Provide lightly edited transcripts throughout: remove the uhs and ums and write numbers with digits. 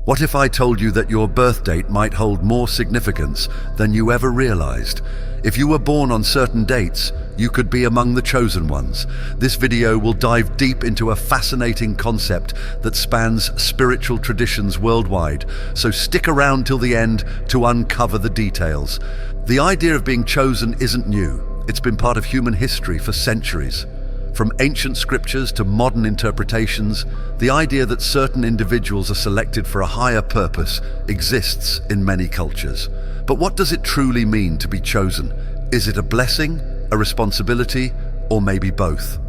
What if I told you that your birth date might hold more significance than you ever realized? If you were born on certain dates, you could be among the chosen ones. This video will dive deep into a fascinating concept that spans spiritual traditions worldwide, so stick around till the end to uncover the details. The idea of being chosen isn't new. It's been part of human history for centuries. From ancient scriptures to modern interpretations, the idea that certain individuals are selected for a higher purpose exists in many cultures. But what does it truly mean to be chosen? Is it a blessing, a responsibility, or maybe both?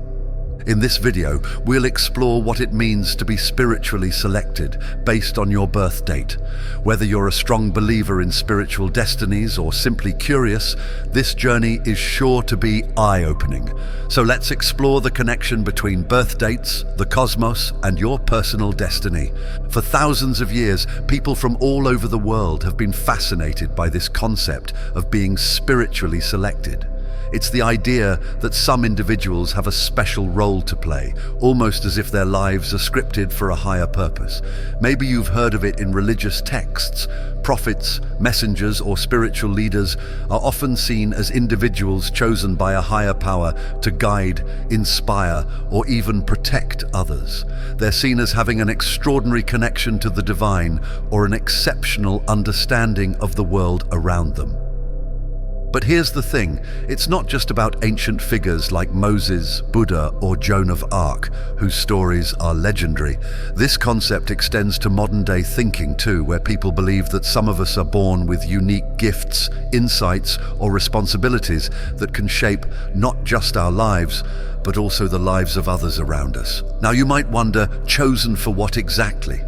In this video, we'll explore what it means to be spiritually selected based on your birth date. Whether you're a strong believer in spiritual destinies or simply curious, this journey is sure to be eye-opening. So let's explore the connection between birth dates, the cosmos, and your personal destiny. For thousands of years, people from all over the world have been fascinated by this concept of being spiritually selected. It's the idea that some individuals have a special role to play, almost as if their lives are scripted for a higher purpose. Maybe you've heard of it in religious texts. Prophets, messengers, or spiritual leaders are often seen as individuals chosen by a higher power to guide, inspire, or even protect others. They're seen as having an extraordinary connection to the divine or an exceptional understanding of the world around them. But here's the thing, it's not just about ancient figures like Moses, Buddha, or Joan of Arc, whose stories are legendary. This concept extends to modern-day thinking too, where people believe that some of us are born with unique gifts, insights, or responsibilities that can shape not just our lives, but also the lives of others around us. Now you might wonder, chosen for what exactly?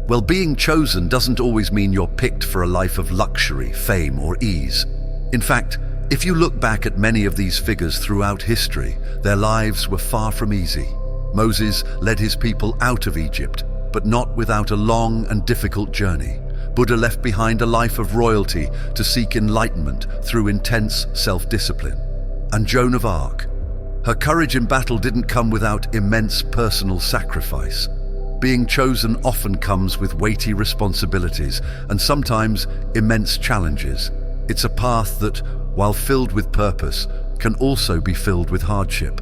Well, being chosen doesn't always mean you're picked for a life of luxury, fame, or ease. In fact, if you look back at many of these figures throughout history, their lives were far from easy. Moses led his people out of Egypt, but not without a long and difficult journey. Buddha left behind a life of royalty to seek enlightenment through intense self-discipline. And Joan of Arc, her courage in battle didn't come without immense personal sacrifice. Being chosen often comes with weighty responsibilities and sometimes immense challenges. It's a path that, while filled with purpose, can also be filled with hardship.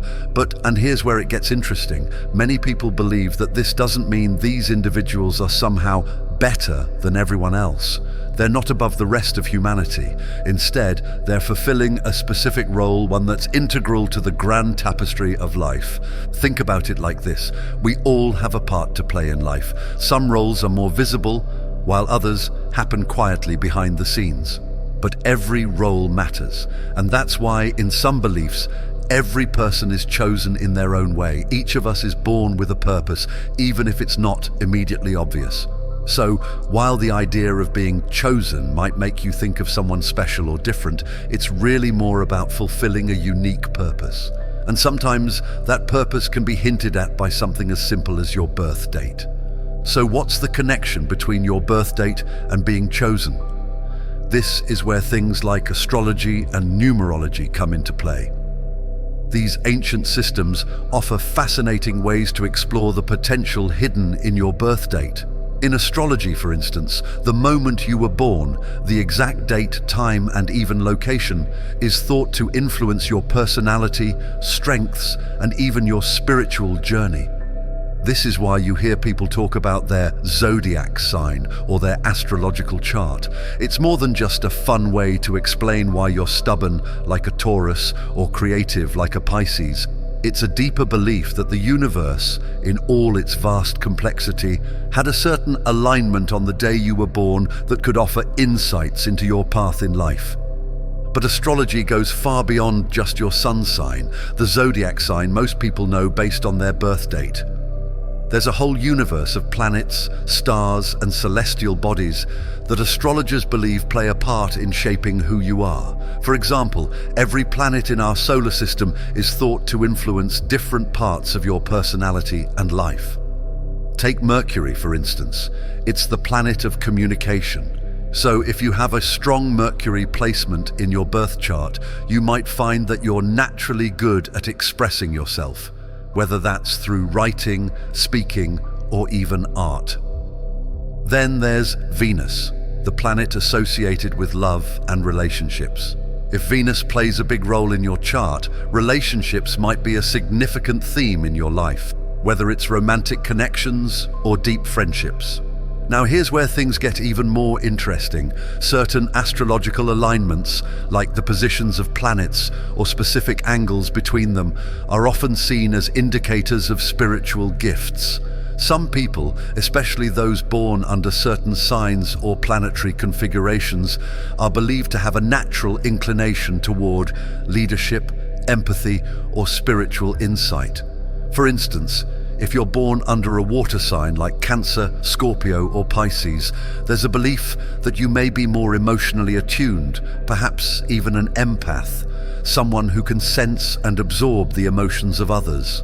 And here's where it gets interesting, many people believe that this doesn't mean these individuals are somehow better than everyone else. They're not above the rest of humanity. Instead, they're fulfilling a specific role, one that's integral to the grand tapestry of life. Think about it like this. We all have a part to play in life. Some roles are more visible, while others happen quietly behind the scenes. But every role matters, and that's why, in some beliefs, every person is chosen in their own way. Each of us is born with a purpose, even if it's not immediately obvious. So, while the idea of being chosen might make you think of someone special or different, it's really more about fulfilling a unique purpose. And sometimes that purpose can be hinted at by something as simple as your birth date. So what's the connection between your birth date and being chosen? This is where things like astrology and numerology come into play. These ancient systems offer fascinating ways to explore the potential hidden in your birth date. In astrology, for instance, the moment you were born, the exact date, time, and even location is thought to influence your personality, strengths, and even your spiritual journey. This is why you hear people talk about their zodiac sign or their astrological chart. It's more than just a fun way to explain why you're stubborn like a Taurus or creative like a Pisces. It's a deeper belief that the universe, in all its vast complexity, had a certain alignment on the day you were born that could offer insights into your path in life. But astrology goes far beyond just your sun sign, the zodiac sign most people know based on their birth date. There's a whole universe of planets, stars, and celestial bodies that astrologers believe play a part in shaping who you are. For example, every planet in our solar system is thought to influence different parts of your personality and life. Take Mercury, for instance. It's the planet of communication. So if you have a strong Mercury placement in your birth chart, you might find that you're naturally good at expressing yourself, whether that's through writing, speaking, or even art. Then there's Venus, the planet associated with love and relationships. If Venus plays a big role in your chart, relationships might be a significant theme in your life, whether it's romantic connections or deep friendships. Now here's where things get even more interesting. Certain astrological alignments, like the positions of planets or specific angles between them, are often seen as indicators of spiritual gifts. Some people, especially those born under certain signs or planetary configurations, are believed to have a natural inclination toward leadership, empathy, or spiritual insight. For instance, if you're born under a water sign like Cancer, Scorpio, or Pisces, there's a belief that you may be more emotionally attuned, perhaps even an empath, someone who can sense and absorb the emotions of others.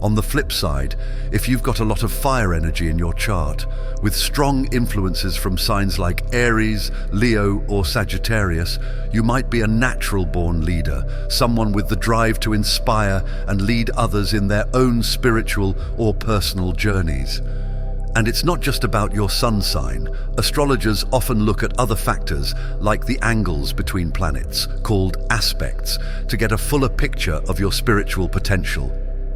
On the flip side, if you've got a lot of fire energy in your chart, with strong influences from signs like Aries, Leo, or Sagittarius, you might be a natural-born leader, someone with the drive to inspire and lead others in their own spiritual or personal journeys. And it's not just about your sun sign. Astrologers often look at other factors, like the angles between planets, called aspects, to get a fuller picture of your spiritual potential.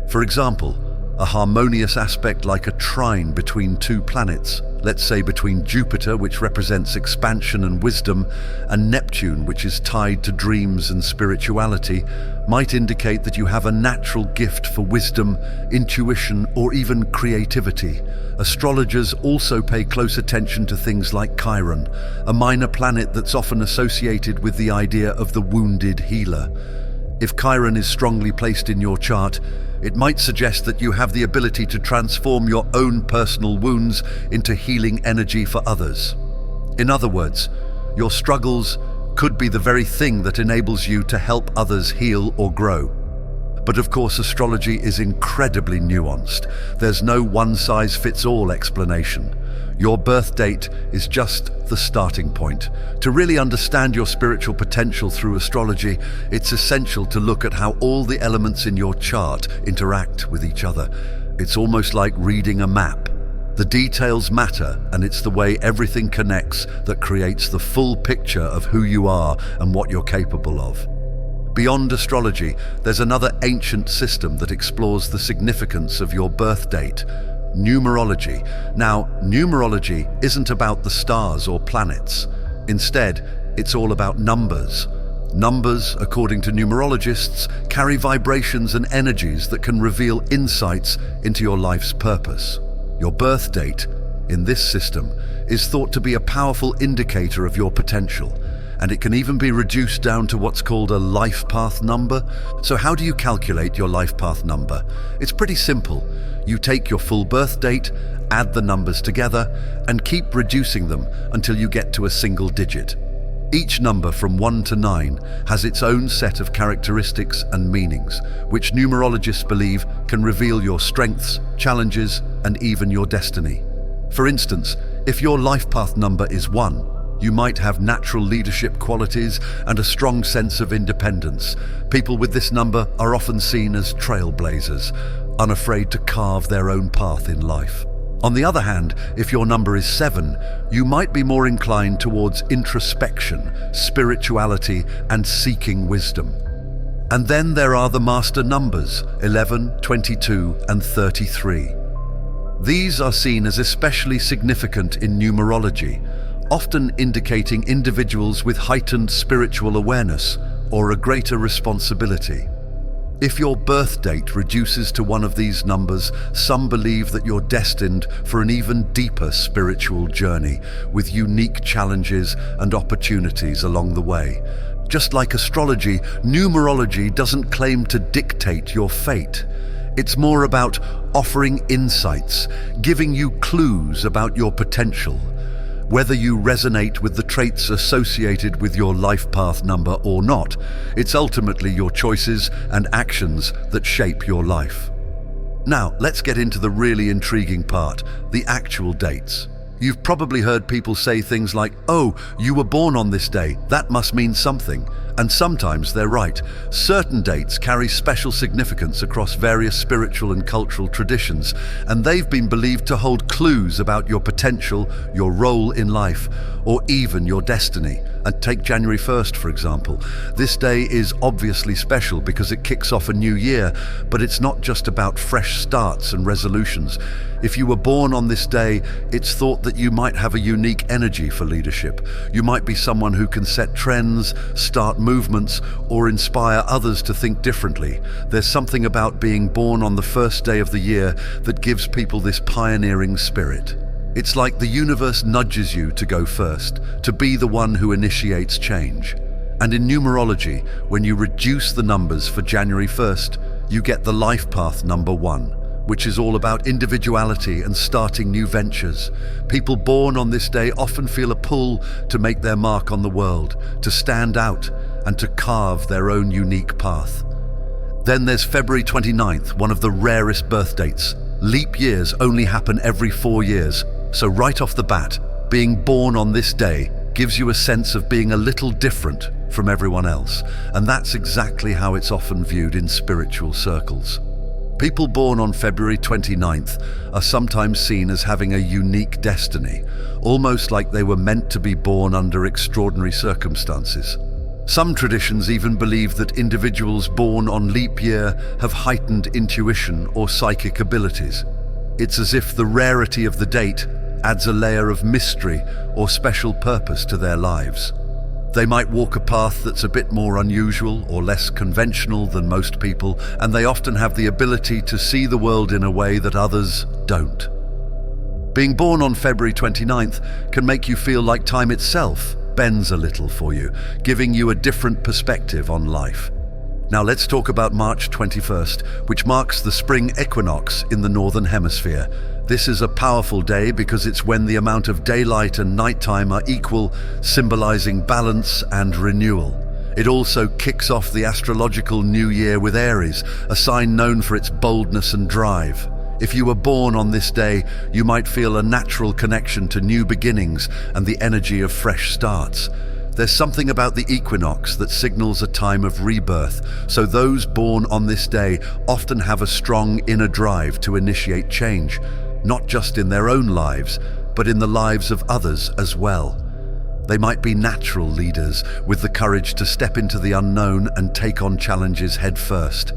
For example, a harmonious aspect like a trine between two planets, let's say between Jupiter, which represents expansion and wisdom, and Neptune, which is tied to dreams and spirituality, might indicate that you have a natural gift for wisdom, intuition, or even creativity. Astrologers also pay close attention to things like Chiron, a minor planet that's often associated with the idea of the wounded healer. If Chiron is strongly placed in your chart, it might suggest that you have the ability to transform your own personal wounds into healing energy for others. In other words, your struggles could be the very thing that enables you to help others heal or grow. But of course, astrology is incredibly nuanced. There's no one-size-fits-all explanation. Your birth date is just the starting point. To really understand your spiritual potential through astrology, it's essential to look at how all the elements in your chart interact with each other. It's almost like reading a map. The details matter, and it's the way everything connects that creates the full picture of who you are and what you're capable of. Beyond astrology, there's another ancient system that explores the significance of your birth date: numerology. Now, numerology isn't about the stars or planets. Instead, it's all about numbers. Numbers, according to numerologists, carry vibrations and energies that can reveal insights into your life's purpose. Your birth date, in this system, is thought to be a powerful indicator of your potential, and it can even be reduced down to what's called a life path number. So how do you calculate your life path number? It's pretty simple. You take your full birth date, add the numbers together, and keep reducing them until you get to a single digit. Each number from 1 to 9 has its own set of characteristics and meanings, which numerologists believe can reveal your strengths, challenges, and even your destiny. For instance, if your life path number is 1, you might have natural leadership qualities and a strong sense of independence. People with this number are often seen as trailblazers, unafraid to carve their own path in life. On the other hand, if your number is 7, you might be more inclined towards introspection, spirituality, and seeking wisdom. And then there are the master numbers, 11, 22, and 33. These are seen as especially significant in numerology, often indicating individuals with heightened spiritual awareness or a greater responsibility. If your birth date reduces to one of these numbers, some believe that you're destined for an even deeper spiritual journey, with unique challenges and opportunities along the way. Just like astrology, numerology doesn't claim to dictate your fate. It's more about offering insights, giving you clues about your potential. Whether you resonate with the traits associated with your life path number or not, it's ultimately your choices and actions that shape your life. Now, let's get into the really intriguing part, the actual dates. You've probably heard people say things like, "Oh, you were born on this day, that must mean something." And sometimes they're right. Certain dates carry special significance across various spiritual and cultural traditions, and they've been believed to hold clues about your potential, your role in life, or even your destiny. And take January 1st, for example. This day is obviously special because it kicks off a new year, but it's not just about fresh starts and resolutions. If you were born on this day, it's thought that you might have a unique energy for leadership. You might be someone who can set trends, start movements, or inspire others to think differently. There's something about being born on the first day of the year that gives people this pioneering spirit. It's like the universe nudges you to go first, to be the one who initiates change. And in numerology, when you reduce the numbers for January 1st, you get the life path number 1, which is all about individuality and starting new ventures. People born on this day often feel a pull to make their mark on the world, to stand out, and to carve their own unique path. Then there's February 29th, one of the rarest birth dates. Leap years only happen every 4 years, so right off the bat, being born on this day gives you a sense of being a little different from everyone else, and that's exactly how it's often viewed in spiritual circles. People born on February 29th are sometimes seen as having a unique destiny, almost like they were meant to be born under extraordinary circumstances. Some traditions even believe that individuals born on leap year have heightened intuition or psychic abilities. It's as if the rarity of the date adds a layer of mystery or special purpose to their lives. They might walk a path that's a bit more unusual or less conventional than most people, and they often have the ability to see the world in a way that others don't. Being born on February 29th can make you feel like time itself bends a little for you, giving you a different perspective on life. Now let's talk about March 21st, which marks the spring equinox in the Northern Hemisphere. This is a powerful day because it's when the amount of daylight and nighttime are equal, symbolizing balance and renewal. It also kicks off the astrological new year with Aries, a sign known for its boldness and drive. If you were born on this day, you might feel a natural connection to new beginnings and the energy of fresh starts. There's something about the equinox that signals a time of rebirth, so those born on this day often have a strong inner drive to initiate change, not just in their own lives, but in the lives of others as well. They might be natural leaders with the courage to step into the unknown and take on challenges head first.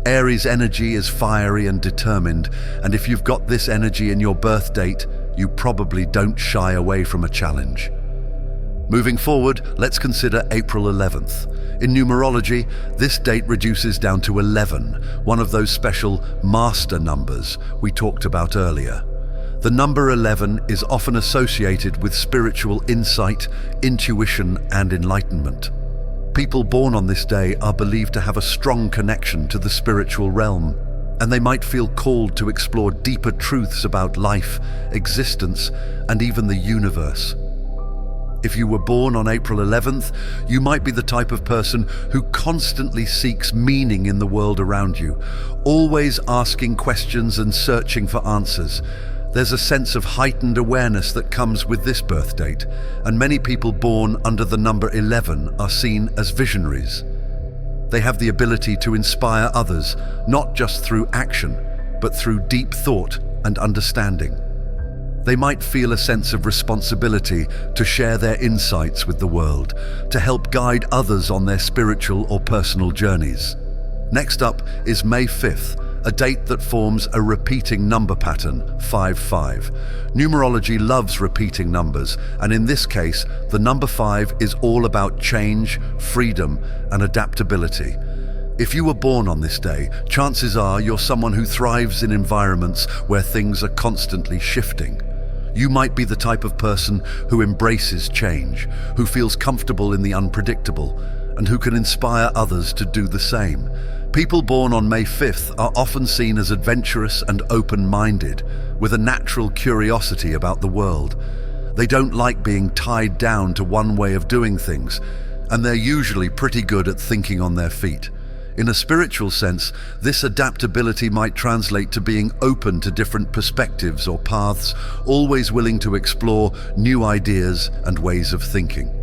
Aries energy is fiery and determined, and if you've got this energy in your birth date, you probably don't shy away from a challenge. Moving forward, let's consider April 11th. In numerology, this date reduces down to 11, one of those special master numbers we talked about earlier. The number 11 is often associated with spiritual insight, intuition, and enlightenment. People born on this day are believed to have a strong connection to the spiritual realm, and they might feel called to explore deeper truths about life, existence, and even the universe. If you were born on April 11th, you might be the type of person who constantly seeks meaning in the world around you, always asking questions and searching for answers. There's a sense of heightened awareness that comes with this birth date, and many people born under the number 11 are seen as visionaries. They have the ability to inspire others, not just through action, but through deep thought and understanding. They might feel a sense of responsibility to share their insights with the world, to help guide others on their spiritual or personal journeys. Next up is May 5th, a date that forms a repeating number pattern, 5-5. Numerology loves repeating numbers, and in this case, the number 5 is all about change, freedom, and adaptability. If you were born on this day, chances are you're someone who thrives in environments where things are constantly shifting. You might be the type of person who embraces change, who feels comfortable in the unpredictable, and who can inspire others to do the same. People born on May 5th are often seen as adventurous and open-minded, with a natural curiosity about the world. They don't like being tied down to one way of doing things, and they're usually pretty good at thinking on their feet. In a spiritual sense, this adaptability might translate to being open to different perspectives or paths, always willing to explore new ideas and ways of thinking.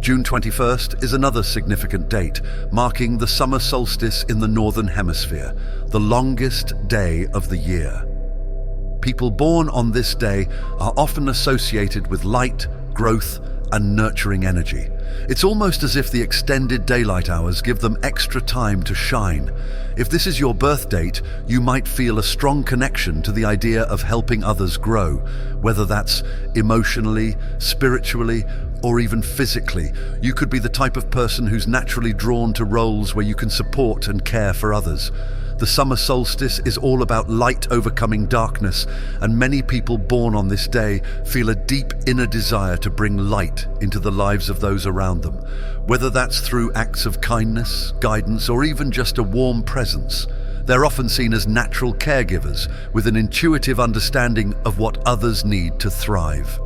June 21st is another significant date, marking the summer solstice in the Northern Hemisphere, the longest day of the year. People born on this day are often associated with light, growth, and nurturing energy. It's almost as if the extended daylight hours give them extra time to shine. If this is your birth date, you might feel a strong connection to the idea of helping others grow, whether that's emotionally, spiritually, or even physically. You could be the type of person who's naturally drawn to roles where you can support and care for others. The summer solstice is all about light overcoming darkness, and many people born on this day feel a deep inner desire to bring light into the lives of those around them, whether that's through acts of kindness, guidance, or even just a warm presence. They're often seen as natural caregivers with an intuitive understanding of what others need to thrive.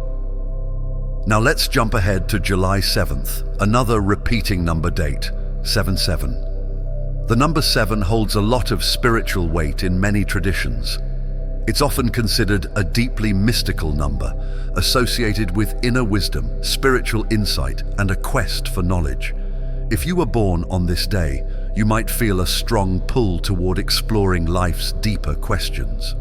Now let's jump ahead to July 7th, another repeating number date, 7-7. The number 7 holds a lot of spiritual weight in many traditions. It's often considered a deeply mystical number, associated with inner wisdom, spiritual insight, and a quest for knowledge. If you were born on this day, you might feel a strong pull toward exploring life's deeper questions.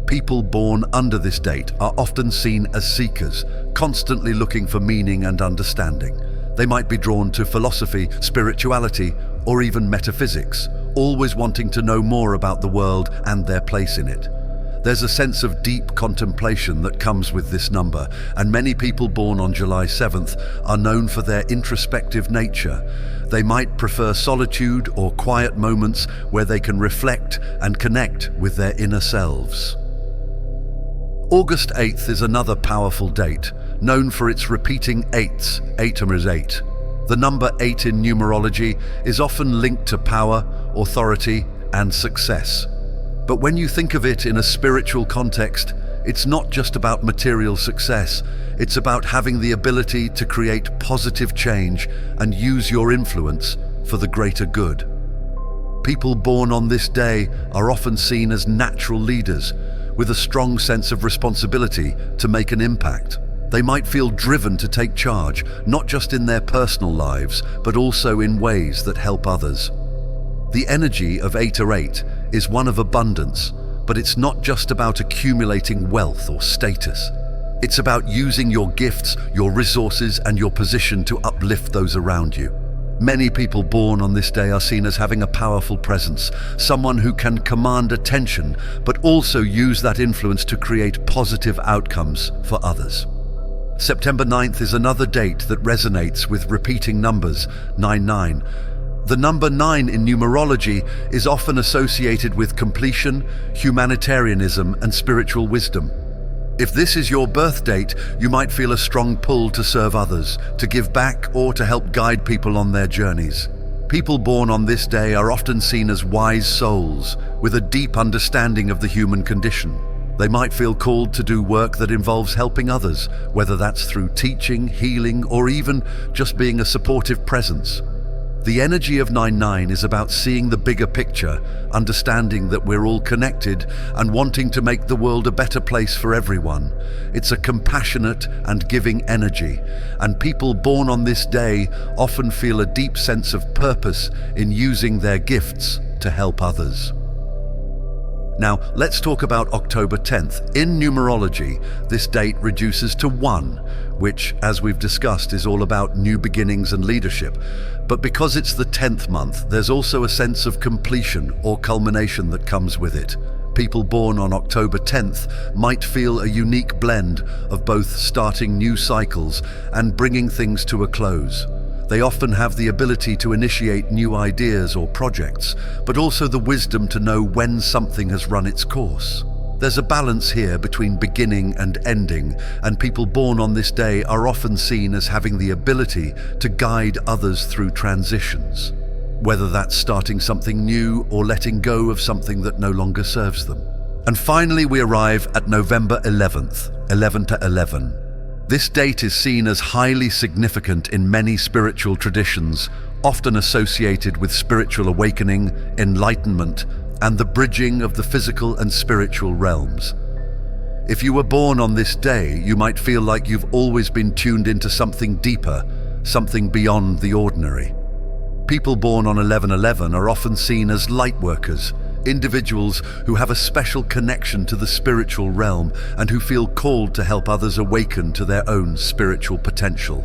People born under this date are often seen as seekers, constantly looking for meaning and understanding. They might be drawn to philosophy, spirituality, or even metaphysics, always wanting to know more about the world and their place in it. There's a sense of deep contemplation that comes with this number, and many people born on July 7th are known for their introspective nature. They might prefer solitude or quiet moments where they can reflect and connect with their inner selves. August 8th is another powerful date, known for its repeating eights. 8 is 8. The number 8 in numerology is often linked to power, authority, and success. But when you think of it in a spiritual context, it's not just about material success. It's about having the ability to create positive change and use your influence for the greater good. People born on this day are often seen as natural leaders, with a strong sense of responsibility to make an impact. They might feel driven to take charge, not just in their personal lives, but also in ways that help others. The energy of 8 or 8 is one of abundance, but it's not just about accumulating wealth or status. It's about using your gifts, your resources, and your position to uplift those around you. Many people born on this day are seen as having a powerful presence, someone who can command attention, but also use that influence to create positive outcomes for others. September 9th is another date that resonates with repeating numbers, 9-9. The number 9 in numerology is often associated with completion, humanitarianism, and spiritual wisdom. If this is your birth date, you might feel a strong pull to serve others, to give back, or to help guide people on their journeys. People born on this day are often seen as wise souls, with a deep understanding of the human condition. They might feel called to do work that involves helping others, whether that's through teaching, healing, or even just being a supportive presence. The energy of 9-9 is about seeing the bigger picture, understanding that we're all connected, and wanting to make the world a better place for everyone. It's a compassionate and giving energy, and people born on this day often feel a deep sense of purpose in using their gifts to help others. Now, let's talk about October 10th. In numerology, this date reduces to 1, which, as we've discussed, is all about new beginnings and leadership. But because it's the 10th month, there's also a sense of completion or culmination that comes with it. People born on October 10th might feel a unique blend of both starting new cycles and bringing things to a close. They often have the ability to initiate new ideas or projects, but also the wisdom to know when something has run its course. There's a balance here between beginning and ending, and people born on this day are often seen as having the ability to guide others through transitions, whether that's starting something new or letting go of something that no longer serves them. And finally, we arrive at November 11th, 11-11. This date is seen as highly significant in many spiritual traditions, often associated with spiritual awakening, enlightenment, and the bridging of the physical and spiritual realms. If you were born on this day, you might feel like you've always been tuned into something deeper, something beyond the ordinary. People born on 11/11 are often seen as light workers, individuals who have a special connection to the spiritual realm and who feel called to help others awaken to their own spiritual potential.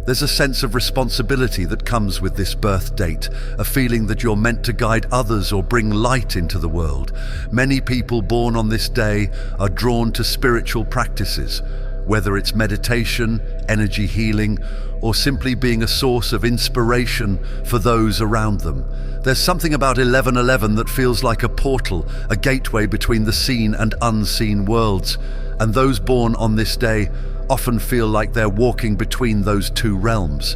There's a sense of responsibility that comes with this birth date, a feeling that you're meant to guide others or bring light into the world. Many people born on this day are drawn to spiritual practices, whether it's meditation, energy healing, or simply being a source of inspiration for those around them. There's something about 11/11 that feels like a portal, a gateway between the seen and unseen worlds, and those born on this day often feel like they're walking between those two realms.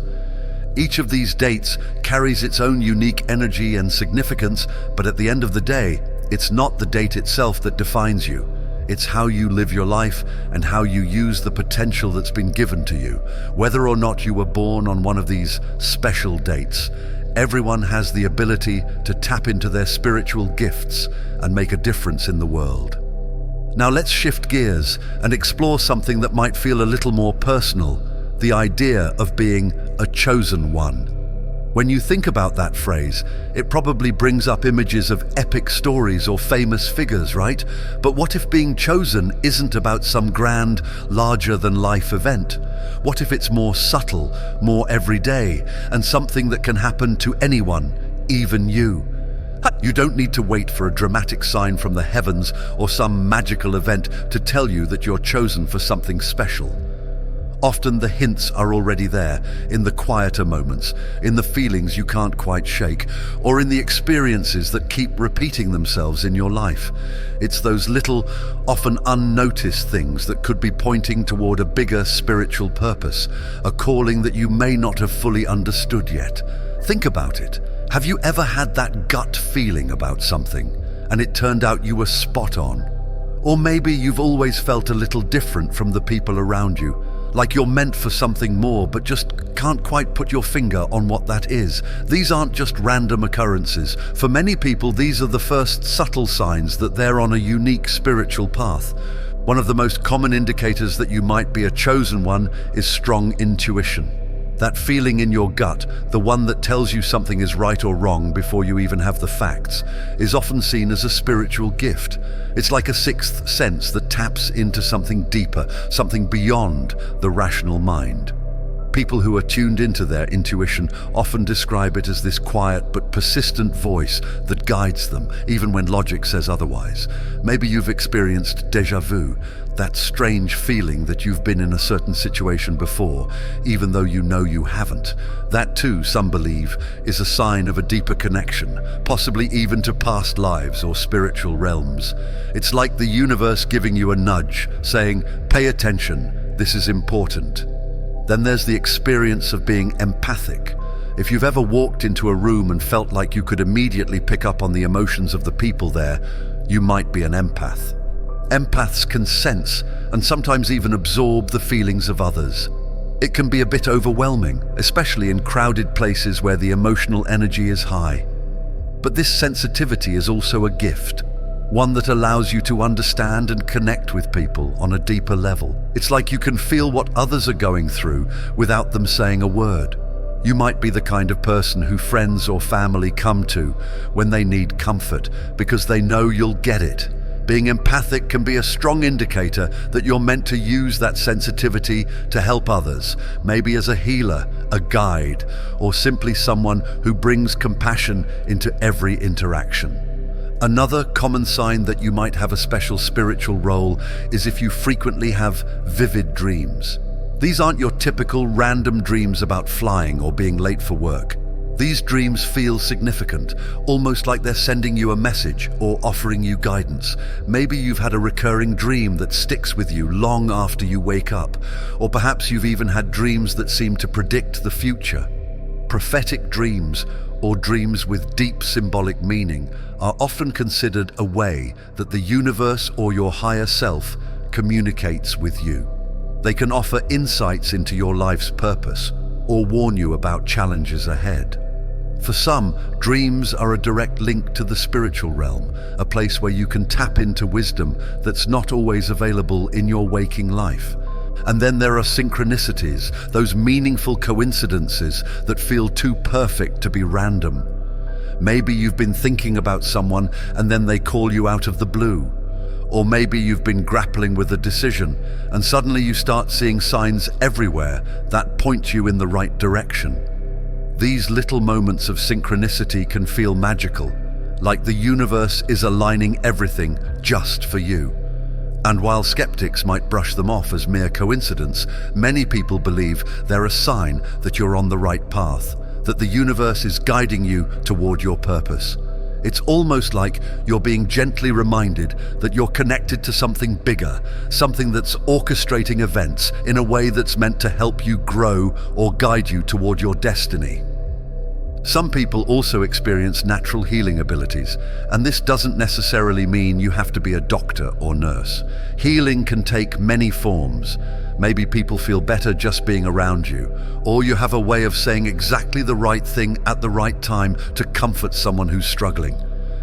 Each of these dates carries its own unique energy and significance, but at the end of the day, it's not the date itself that defines you. It's how you live your life and how you use the potential that's been given to you. Whether or not you were born on one of these special dates, everyone has the ability to tap into their spiritual gifts and make a difference in the world. Now let's shift gears and explore something that might feel a little more personal, the idea of being a chosen one. When you think about that phrase, it probably brings up images of epic stories or famous figures, right? But what if being chosen isn't about some grand, larger-than-life event? What if it's more subtle, more everyday, and something that can happen to anyone, even you? You don't need to wait for a dramatic sign from the heavens or some magical event to tell you that you're chosen for something special. Often the hints are already there, in the quieter moments, in the feelings you can't quite shake, or in the experiences that keep repeating themselves in your life. It's those little, often unnoticed things that could be pointing toward a bigger spiritual purpose, a calling that you may not have fully understood yet. Think about it. Have you ever had that gut feeling about something, and it turned out you were spot on? Or maybe you've always felt a little different from the people around you, like you're meant for something more but just can't quite put your finger on what that is. These aren't just random occurrences. For many people, these are the first subtle signs that they're on a unique spiritual path. One of the most common indicators that you might be a chosen one is strong intuition. That feeling in your gut, the one that tells you something is right or wrong before you even have the facts, is often seen as a spiritual gift. It's like a sixth sense that taps into something deeper, something beyond the rational mind. People who are tuned into their intuition often describe it as this quiet but persistent voice that guides them, even when logic says otherwise. Maybe you've experienced déjà vu, that strange feeling that you've been in a certain situation before, even though you know you haven't. That too, some believe, is a sign of a deeper connection, possibly even to past lives or spiritual realms. It's like the universe giving you a nudge, saying, "Pay attention, this is important." Then there's the experience of being empathic. If you've ever walked into a room and felt like you could immediately pick up on the emotions of the people there, you might be an empath. Empaths can sense and sometimes even absorb the feelings of others. It can be a bit overwhelming, especially in crowded places where the emotional energy is high. But this sensitivity is also a gift, one that allows you to understand and connect with people on a deeper level. It's like you can feel what others are going through without them saying a word. You might be the kind of person who friends or family come to when they need comfort because they know you'll get it. Being empathic can be a strong indicator that you're meant to use that sensitivity to help others, maybe as a healer, a guide, or simply someone who brings compassion into every interaction. Another common sign that you might have a special spiritual role is if you frequently have vivid dreams. These aren't your typical random dreams about flying or being late for work. These dreams feel significant, almost like they're sending you a message or offering you guidance. Maybe you've had a recurring dream that sticks with you long after you wake up, or perhaps you've even had dreams that seem to predict the future. Prophetic dreams, or dreams with deep symbolic meaning, are often considered a way that the universe or your higher self communicates with you. They can offer insights into your life's purpose, or warn you about challenges ahead. For some, dreams are a direct link to the spiritual realm, a place where you can tap into wisdom that's not always available in your waking life. And then there are synchronicities, those meaningful coincidences that feel too perfect to be random. Maybe you've been thinking about someone and then they call you out of the blue. Or maybe you've been grappling with a decision and suddenly you start seeing signs everywhere that point you in the right direction. These little moments of synchronicity can feel magical, like the universe is aligning everything just for you. And while skeptics might brush them off as mere coincidence, many people believe they're a sign that you're on the right path, that the universe is guiding you toward your purpose. It's almost like you're being gently reminded that you're connected to something bigger, something that's orchestrating events in a way that's meant to help you grow or guide you toward your destiny. Some people also experience natural healing abilities, and this doesn't necessarily mean you have to be a doctor or nurse. Healing can take many forms. Maybe people feel better just being around you, or you have a way of saying exactly the right thing at the right time to comfort someone who's struggling.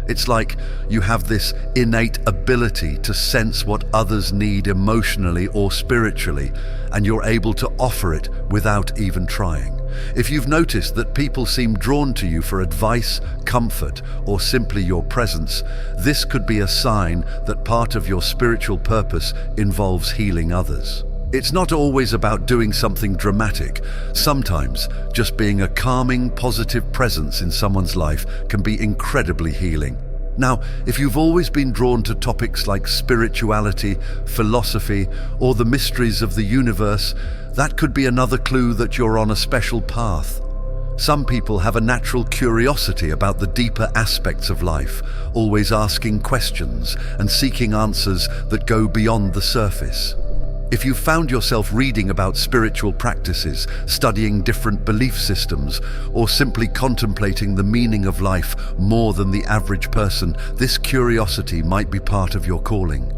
It's like you have this innate ability to sense what others need emotionally or spiritually, and you're able to offer it without even trying. If you've noticed that people seem drawn to you for advice, comfort, or simply your presence, this could be a sign that part of your spiritual purpose involves healing others. It's not always about doing something dramatic. Sometimes just being a calming, positive presence in someone's life can be incredibly healing. Now, if you've always been drawn to topics like spirituality, philosophy, or the mysteries of the universe, that could be another clue that you're on a special path. Some people have a natural curiosity about the deeper aspects of life, always asking questions and seeking answers that go beyond the surface. If you found yourself reading about spiritual practices, studying different belief systems, or simply contemplating the meaning of life more than the average person, this curiosity might be part of your calling.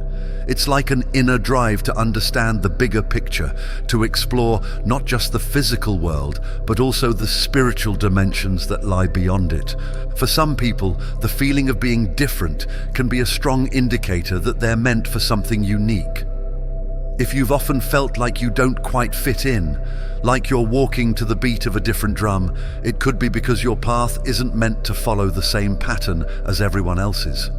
It's like an inner drive to understand the bigger picture, to explore not just the physical world, but also the spiritual dimensions that lie beyond it. For some people, the feeling of being different can be a strong indicator that they're meant for something unique. If you've often felt like you don't quite fit in, like you're walking to the beat of a different drum, it could be because your path isn't meant to follow the same pattern as everyone else's.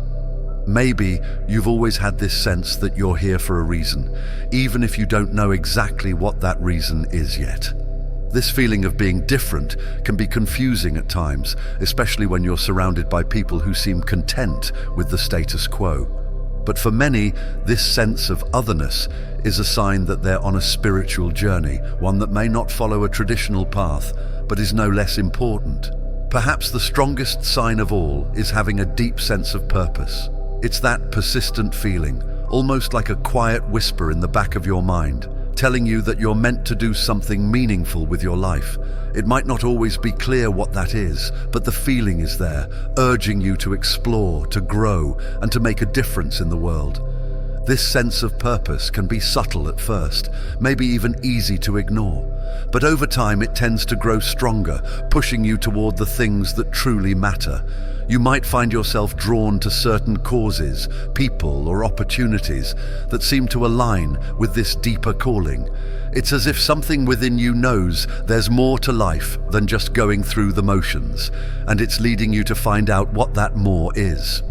Maybe you've always had this sense that you're here for a reason, even if you don't know exactly what that reason is yet. This feeling of being different can be confusing at times, especially when you're surrounded by people who seem content with the status quo. But for many, this sense of otherness is a sign that they're on a spiritual journey, one that may not follow a traditional path, but is no less important. Perhaps the strongest sign of all is having a deep sense of purpose. It's that persistent feeling, almost like a quiet whisper in the back of your mind, telling you that you're meant to do something meaningful with your life. It might not always be clear what that is, but the feeling is there, urging you to explore, to grow, and to make a difference in the world. This sense of purpose can be subtle at first, maybe even easy to ignore, but over time it tends to grow stronger, pushing you toward the things that truly matter. You might find yourself drawn to certain causes, people, or opportunities that seem to align with this deeper calling. It's as if something within you knows there's more to life than just going through the motions, and it's leading you to find out what that more is.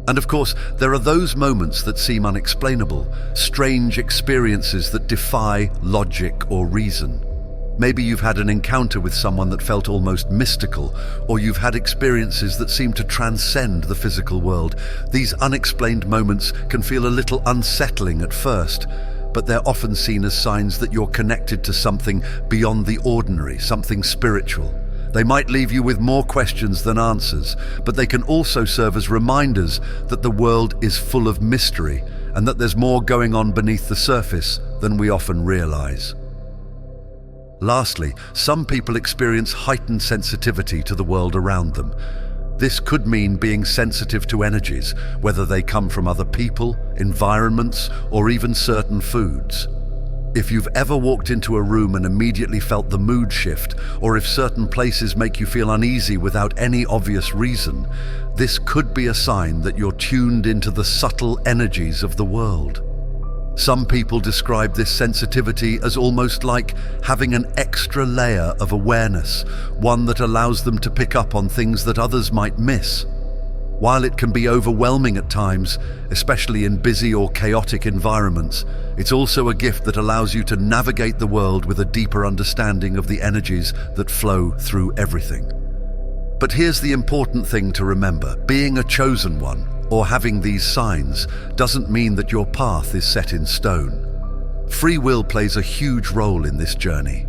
And of course, there are those moments that seem unexplainable, strange experiences that defy logic or reason. Maybe you've had an encounter with someone that felt almost mystical, or you've had experiences that seem to transcend the physical world. These unexplained moments can feel a little unsettling at first, but they're often seen as signs that you're connected to something beyond the ordinary, something spiritual. They might leave you with more questions than answers, but they can also serve as reminders that the world is full of mystery and that there's more going on beneath the surface than we often realize. Lastly, some people experience heightened sensitivity to the world around them. This could mean being sensitive to energies, whether they come from other people, environments, or even certain foods. If you've ever walked into a room and immediately felt the mood shift, or if certain places make you feel uneasy without any obvious reason, this could be a sign that you're tuned into the subtle energies of the world. Some people describe this sensitivity as almost like having an extra layer of awareness, one that allows them to pick up on things that others might miss. While it can be overwhelming at times, especially in busy or chaotic environments, it's also a gift that allows you to navigate the world with a deeper understanding of the energies that flow through everything. But here's the important thing to remember. Being a chosen one, or having these signs, doesn't mean that your path is set in stone. Free will plays a huge role in this journey.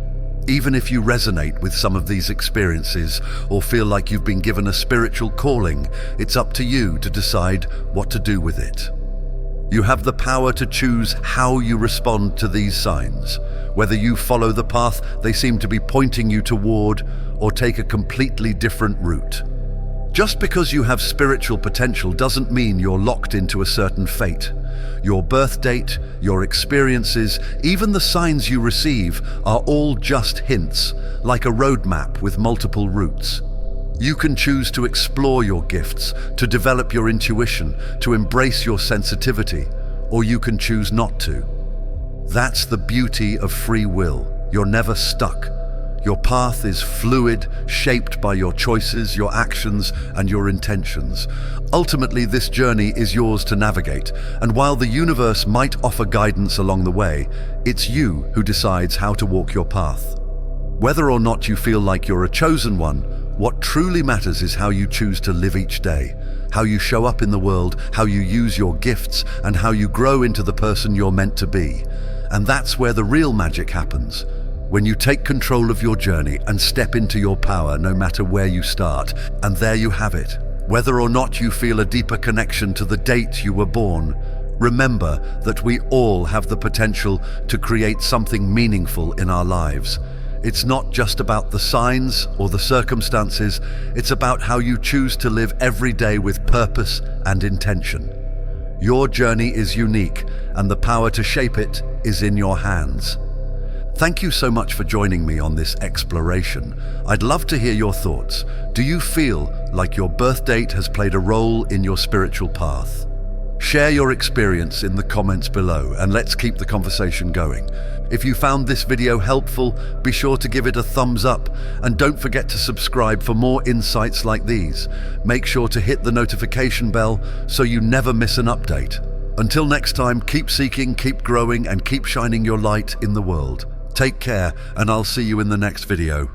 Even if you resonate with some of these experiences or feel like you've been given a spiritual calling, it's up to you to decide what to do with it. You have the power to choose how you respond to these signs, whether you follow the path they seem to be pointing you toward or take a completely different route. Just because you have spiritual potential doesn't mean you're locked into a certain fate. Your birth date, your experiences, even the signs you receive are all just hints, like a roadmap with multiple routes. You can choose to explore your gifts, to develop your intuition, to embrace your sensitivity, or you can choose not to. That's the beauty of free will. You're never stuck. Your path is fluid, shaped by your choices, your actions, and your intentions. Ultimately, this journey is yours to navigate, and while the universe might offer guidance along the way, it's you who decides how to walk your path. Whether or not you feel like you're a chosen one, what truly matters is how you choose to live each day, how you show up in the world, how you use your gifts, and how you grow into the person you're meant to be. And that's where the real magic happens. When you take control of your journey and step into your power, no matter where you start. And there you have it. Whether or not you feel a deeper connection to the date you were born, remember that we all have the potential to create something meaningful in our lives. It's not just about the signs or the circumstances, it's about how you choose to live every day with purpose and intention. Your journey is unique, and the power to shape it is in your hands. Thank you so much for joining me on this exploration. I'd love to hear your thoughts. Do you feel like your birth date has played a role in your spiritual path? Share your experience in the comments below, and let's keep the conversation going. If you found this video helpful, be sure to give it a thumbs up, and don't forget to subscribe for more insights like these. Make sure to hit the notification bell so you never miss an update. Until next time, keep seeking, keep growing, and keep shining your light in the world. Take care, and I'll see you in the next video.